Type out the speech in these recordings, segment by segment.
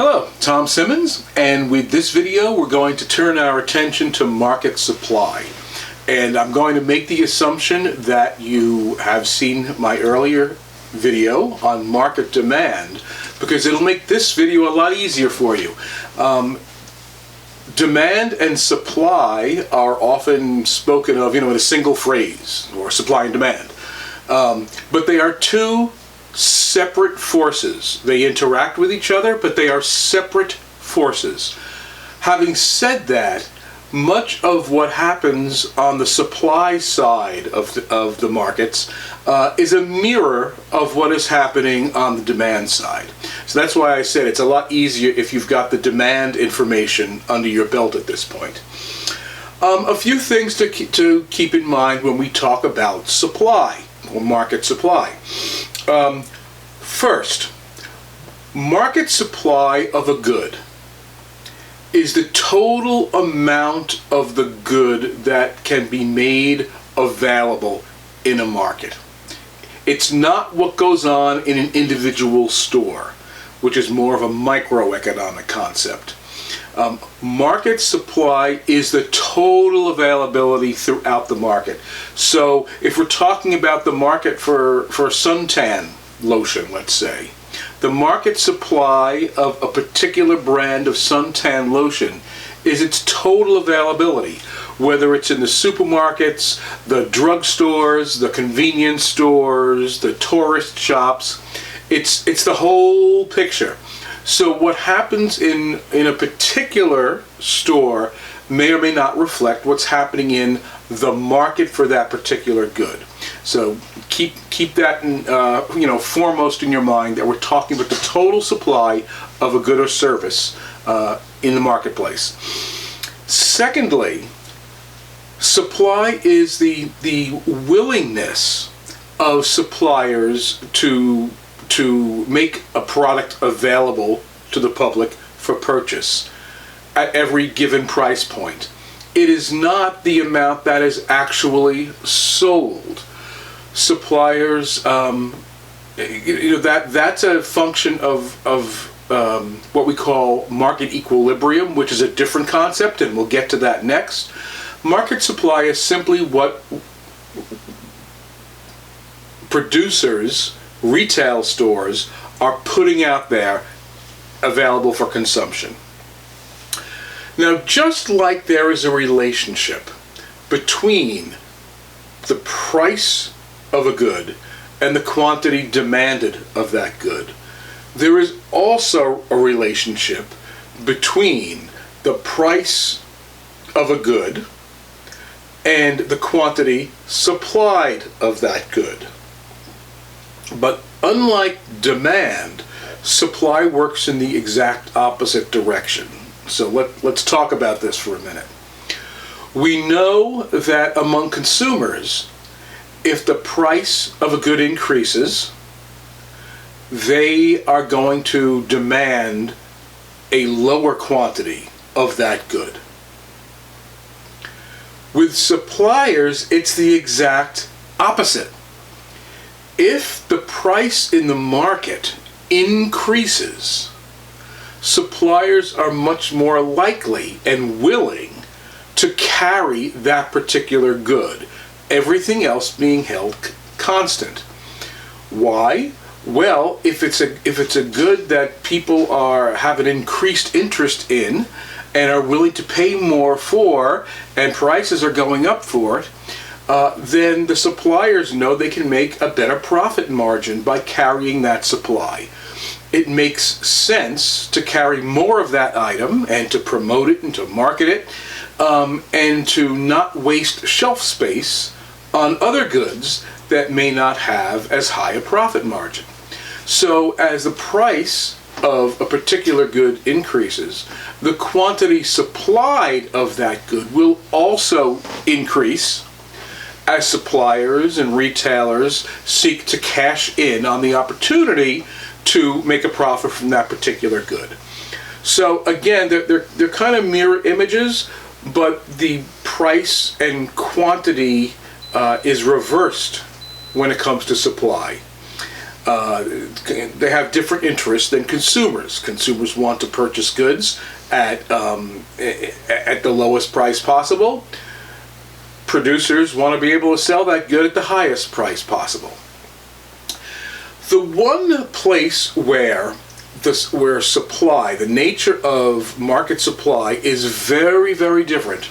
Hello, Tom Simmons, and with this video we're going to turn our attention to market supply. And I'm going to make the assumption that you have seen my earlier video on market demand, because it'll make this video a lot easier for you. Demand and supply are often spoken of, in a single phrase, or supply and demand. But they are two separate forces. They interact with each other, but they are separate forces. Having said that, much of what happens on the supply side of the markets is a mirror of what is happening on the demand side. So that's why I said it's a lot easier if you've got the demand information under your belt at this point. A few things to keep in mind when we talk about supply or market supply. First, market supply of a good is the total amount of the good that can be made available in a market. It's not what goes on in an individual store, which is more of a microeconomic concept. Market supply is the total availability throughout the market. So if we're talking about the market for suntan lotion, let's say, the market supply of a particular brand of suntan lotion is its total availability, whether it's in the supermarkets, the drugstores, the convenience stores, the tourist shops. It's the whole picture. So what happens in a particular store may or may not reflect what's happening in the market for that particular good. So keep that foremost in your mind, that we're talking about the total supply of a good or service in the marketplace. Secondly, supply is the willingness of suppliers to make a product available to the public for purchase at every given price point. It is not the amount that is actually sold. Suppliers, that's a function of what we call market equilibrium, which is a different concept, and we'll get to that next. Market supply is simply what producers, retail stores, are putting out there available for consumption. Now, just like there is a relationship between the price of a good and the quantity demanded of that good, there is also a relationship between the price of a good and the quantity supplied of that good. But unlike demand, supply works in the exact opposite direction. So let's talk about this for a minute. We know that among consumers, if the price of a good increases, they are going to demand a lower quantity of that good. With suppliers, it's the exact opposite. If the price in the market increases, suppliers are much more likely and willing to carry that particular good, everything else being held constant. Why? Well, if it's a good that people have an increased interest in and are willing to pay more for, and prices are going up for it, then the suppliers know they can make a better profit margin by carrying that supply. It makes sense to carry more of that item and to promote it and to market it, and to not waste shelf space on other goods that may not have as high a profit margin. So as the price of a particular good increases, the quantity supplied of that good will also increase as suppliers and retailers seek to cash in on the opportunity to make a profit from that particular good. So again, they're kind of mirror images, but the price and quantity is reversed when it comes to supply. they have different interests than consumers. Consumers want to purchase goods at the lowest price possible. Producers want to be able to sell that good at the highest price possible. The one place where supply, the nature of market supply, is very, very different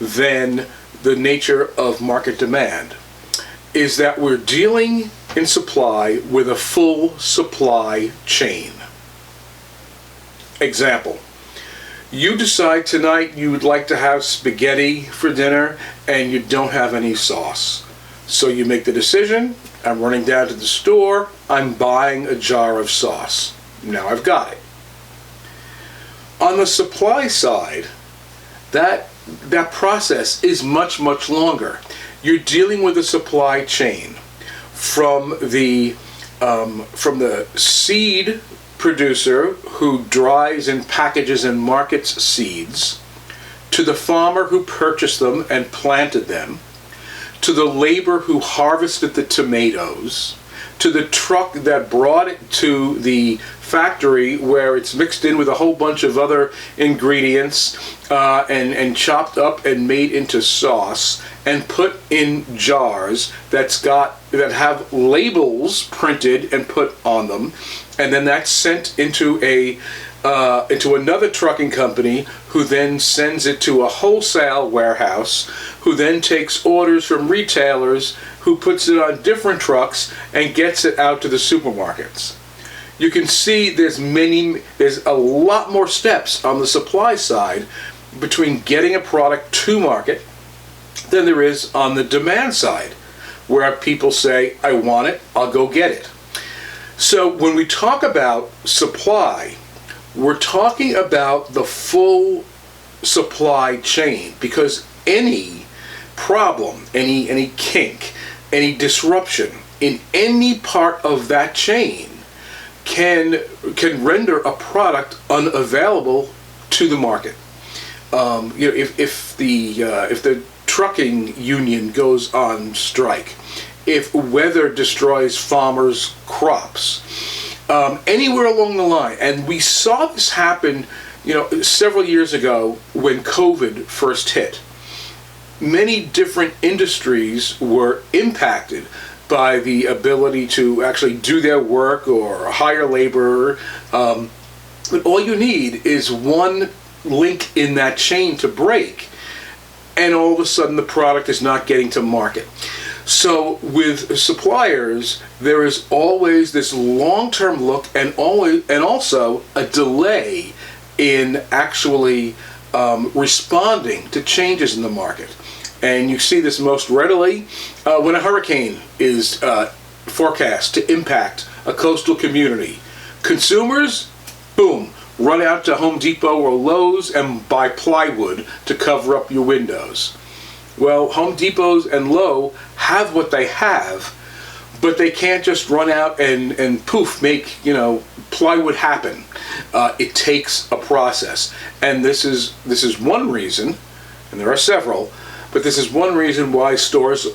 than the nature of market demand, is that we're dealing in supply with a full supply chain. Example, you decide tonight you would like to have spaghetti for dinner and you don't have any sauce. So you make the decision, I'm running down to the store, I'm buying a jar of sauce. Now I've got it. On the supply side, that process is much, much longer. You're dealing with a supply chain from the seed producer who dries and packages and markets seeds, to the farmer who purchased them and planted them, to the labor who harvested the tomatoes, to the truck that brought it to the factory where it's mixed in with a whole bunch of other ingredients and chopped up and made into sauce and put in jars that have labels printed and put on them, and then that's sent into another trucking company, who then sends it to a wholesale warehouse, who then takes orders from retailers, who puts it on different trucks and gets it out to the supermarkets. You can see there's a lot more steps on the supply side between getting a product to market than there is on the demand side, where people say, I want it, I'll go get it. So when we talk about supply, we're talking about the full supply chain, because any problem, any kink, any disruption in any part of that chain can render a product unavailable to the market. If the trucking union goes on strike, if weather destroys farmers' crops, anywhere along the line, and we saw this happen, several years ago when COVID first hit. Many different industries were impacted by the ability to actually do their work or hire labor. But all you need is one link in that chain to break, and all of a sudden the product is not getting to market. So with suppliers, there is always this long-term look and also a delay in actually responding to changes in the market. And you see this most readily when a hurricane is forecast to impact a coastal community. Consumers, boom, run out to Home Depot or Lowe's and buy plywood to cover up your windows. Well, Home Depots and Lowe's have what they have, but they can't just run out and poof, make plywood happen. It takes a process, and this is one reason, and there are several, but this is one reason why stores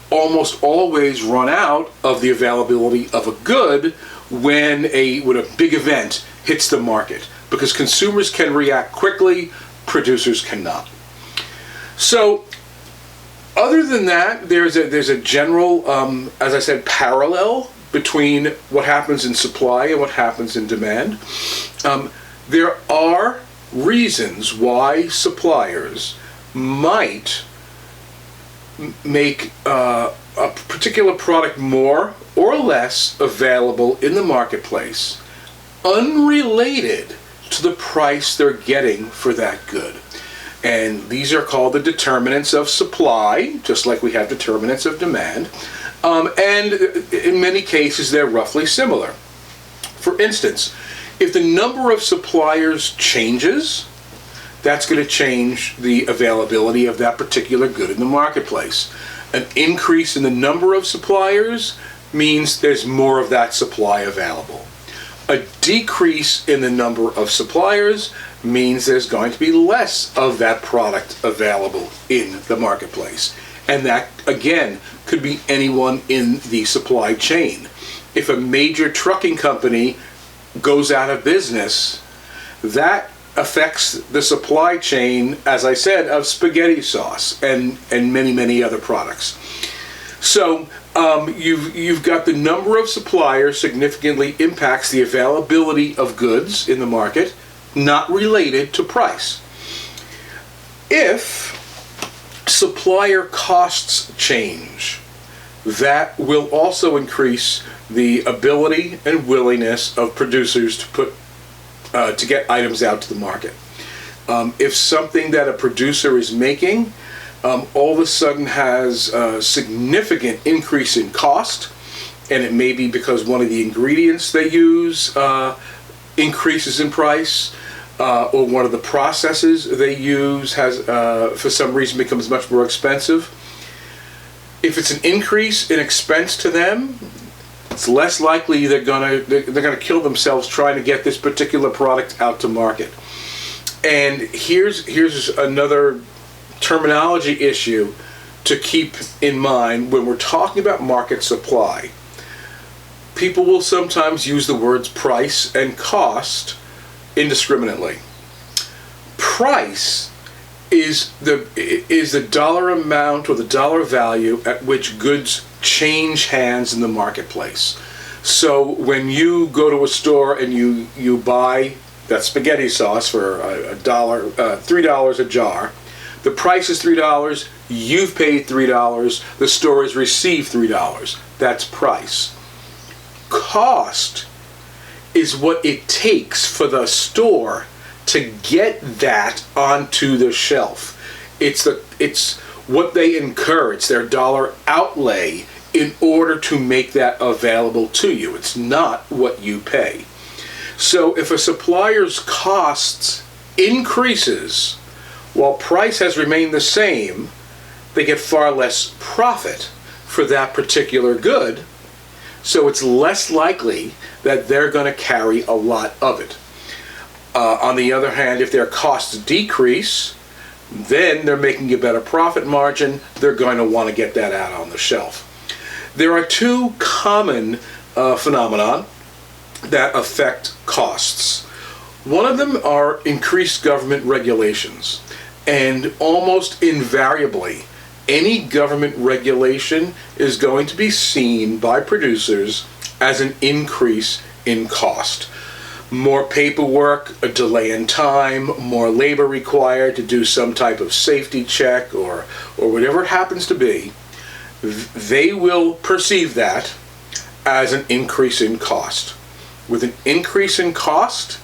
almost always run out of the availability of a good when a big event hits the market, because consumers can react quickly, producers cannot. So other than that, there's a general, as I said, parallel between what happens in supply and what happens in demand. There are reasons why suppliers might make a particular product more or less available in the marketplace, unrelated to the price they're getting for that good. And these are called the determinants of supply, just like we have determinants of demand. And in many cases, they're roughly similar. For instance, if the number of suppliers changes, that's going to change the availability of that particular good in the marketplace. An increase in the number of suppliers means there's more of that supply available. A decrease in the number of suppliers means there's going to be less of that product available in the marketplace. And that, again, could be anyone in the supply chain. if a major trucking company goes out of business, that affects the supply chain, as I said, of spaghetti sauce and many, many other products. So you've got the number of suppliers significantly impacts the availability of goods in the market, not related to price. If supplier costs change, that will also increase the ability and willingness of producers to get items out to the market. If something that a producer is making all of a sudden has a significant increase in cost, and it may be because one of the ingredients they use increases in price, or one of the processes they use has, for some reason, becomes much more expensive. If it's an increase in expense to them, it's less likely they're gonna kill themselves trying to get this particular product out to market. And here's another terminology issue to keep in mind when we're talking about market supply. People will sometimes use the words price and cost indiscriminately. Price is the dollar amount or the dollar value at which goods change hands in the marketplace. So when you go to a store and you buy that spaghetti sauce for $3 a jar, the price is $3, you've paid $3, the store has received $3. That's price. Cost is what it takes for the store to get that onto the shelf. It's what they incur. It's their dollar outlay in order to make that available to you. It's not what you pay. So if a supplier's costs increases while price has remained the same, they get far less profit for that particular good. So it's less likely that they're going to carry a lot of it. On the other hand, if their costs decrease, then they're making a better profit margin. They're going to want to get that out on the shelf. There are two common phenomena that affect costs. One of them are increased government regulations. And almost invariably, any government regulation is going to be seen by producers as an increase in cost. More paperwork, a delay in time, more labor required to do some type of safety check or whatever it happens to be, they will perceive that as an increase in cost. With an increase in cost,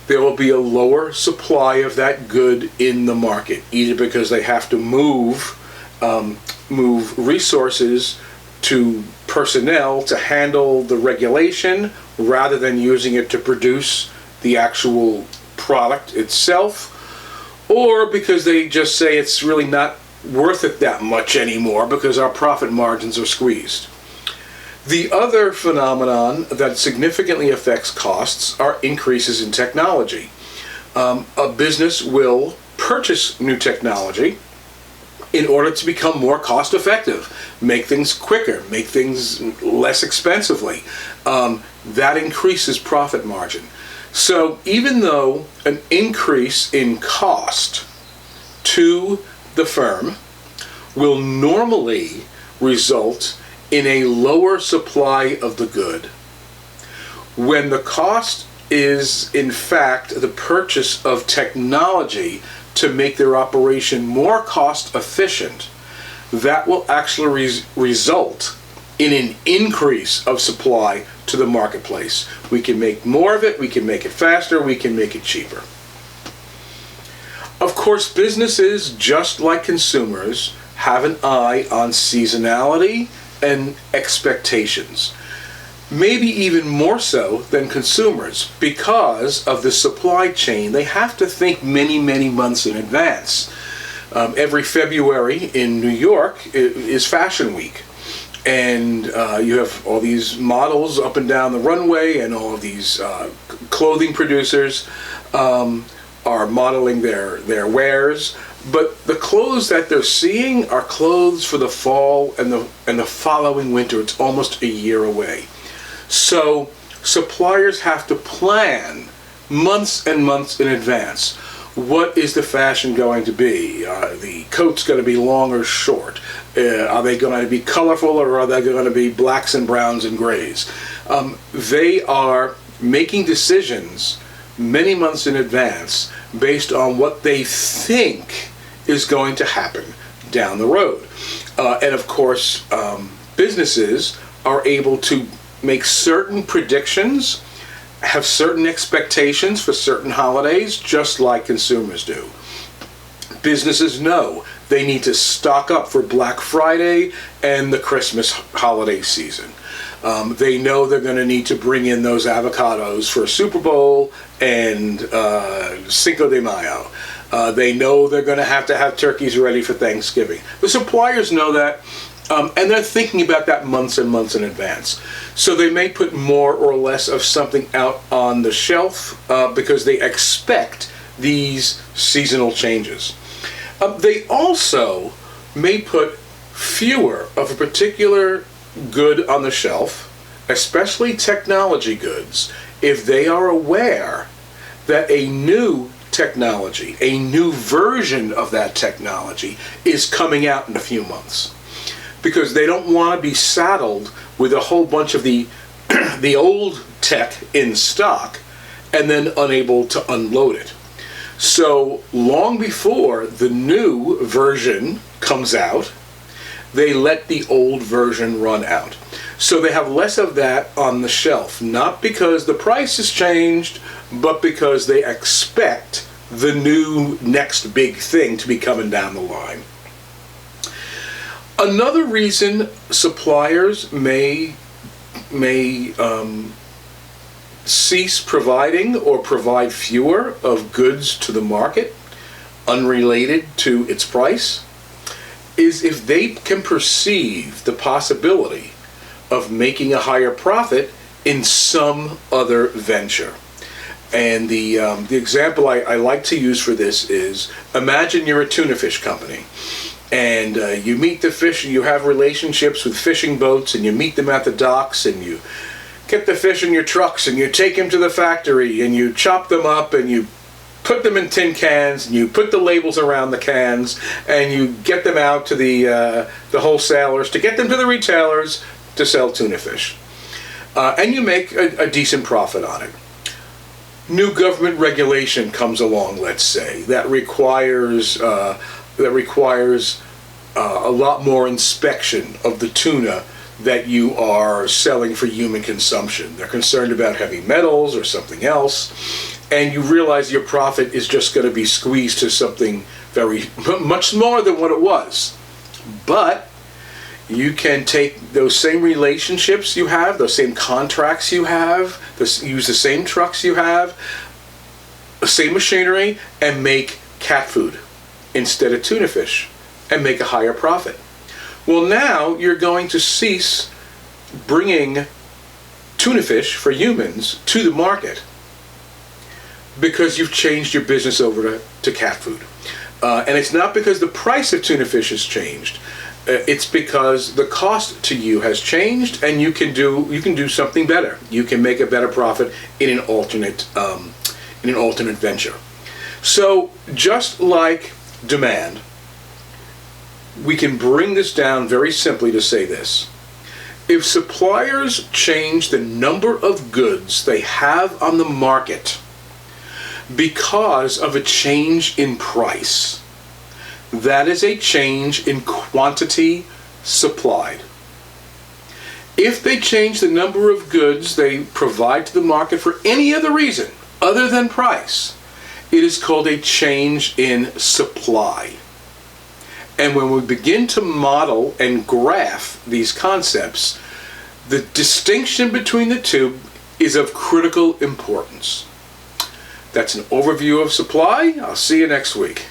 there will be a lower supply of that good in the market, either because they have to move resources to personnel to handle the regulation rather than using it to produce the actual product itself, or because they just say it's really not worth it that much anymore because our profit margins are squeezed. The other phenomenon that significantly affects costs are increases in technology. A business will purchase new technology in order to become more cost effective, make things quicker, make things less expensively. That increases profit margin. So even though an increase in cost to the firm will normally result in a lower supply of the good, when the cost is in fact the purchase of technology to make their operation more cost efficient, that will actually result in an increase of supply to the marketplace. We can make more of it, we can make it faster, we can make it cheaper. Of course, businesses, just like consumers, have an eye on seasonality and expectations. Maybe even more so than consumers. Because of the supply chain, they have to think many, many months in advance. Every February in New York is Fashion Week. And you have all these models up and down the runway, and all of these clothing producers are modeling their wares. But the clothes that they're seeing are clothes for the fall and the following winter. It's almost a year away. So suppliers have to plan months and months in advance. What is the fashion going to be? The coat's going to be long or short? Are they going to be colorful, or are they going to be blacks and browns and grays? They are making decisions many months in advance based on what they think is going to happen down the road. And of course, businesses are able to make certain predictions, have certain expectations for certain holidays, just like consumers do. Businesses know they need to stock up for Black Friday and the Christmas holiday season. They know they're going to need to bring in those avocados for Super Bowl and Cinco de Mayo. They know they're going to have turkeys ready for Thanksgiving. The suppliers know that, and they're thinking about that months and months in advance. So they may put more or less of something out on the shelf because they expect these seasonal changes. They also may put fewer of a particular good on the shelf, especially technology goods, if they are aware that a new technology, a new version of that technology is coming out in a few months. Because they don't want to be saddled with a whole bunch of the old tech in stock and then unable to unload it. So long before the new version comes out, they let the old version run out. So they have less of that on the shelf, not because the price has changed, but because they expect the new next big thing to be coming down the line. Another reason suppliers may cease providing or provide fewer of goods to the market unrelated to its price is if they can perceive the possibility of making a higher profit in some other venture. And the example I like to use for this is, imagine you're a tuna fish company, and you meet the fish, and you have relationships with fishing boats, and you meet them at the docks, and you get the fish in your trucks, and you take them to the factory, and you chop them up, and you put them in tin cans, and you put the labels around the cans, and you get them out to the wholesalers, to get them to the retailers to sell tuna fish. And you make a decent profit on it. New government regulation comes along, let's say, that requires a lot more inspection of the tuna that you are selling for human consumption. They're concerned about heavy metals or something else, and you realize your profit is just going to be squeezed to something much smaller than what it was. But you can take those same relationships you have, those same contracts you have, use the same trucks you have, the same machinery, and make cat food instead of tuna fish and make a higher profit. Well, now you're going to cease bringing tuna fish for humans to the market because you've changed your business over to cat food. And it's not because the price of tuna fish has changed. It's because the cost to you has changed, and you can do something better. You can make a better profit in an alternate venture. So just like demand, we can bring this down very simply to say this: if suppliers change the number of goods they have on the market because of a change in price, that is a change in quantity supplied. If they change the number of goods they provide to the market for any other reason other than price, it is called a change in supply. And when we begin to model and graph these concepts, the distinction between the two is of critical importance. That's an overview of supply. I'll see you next week.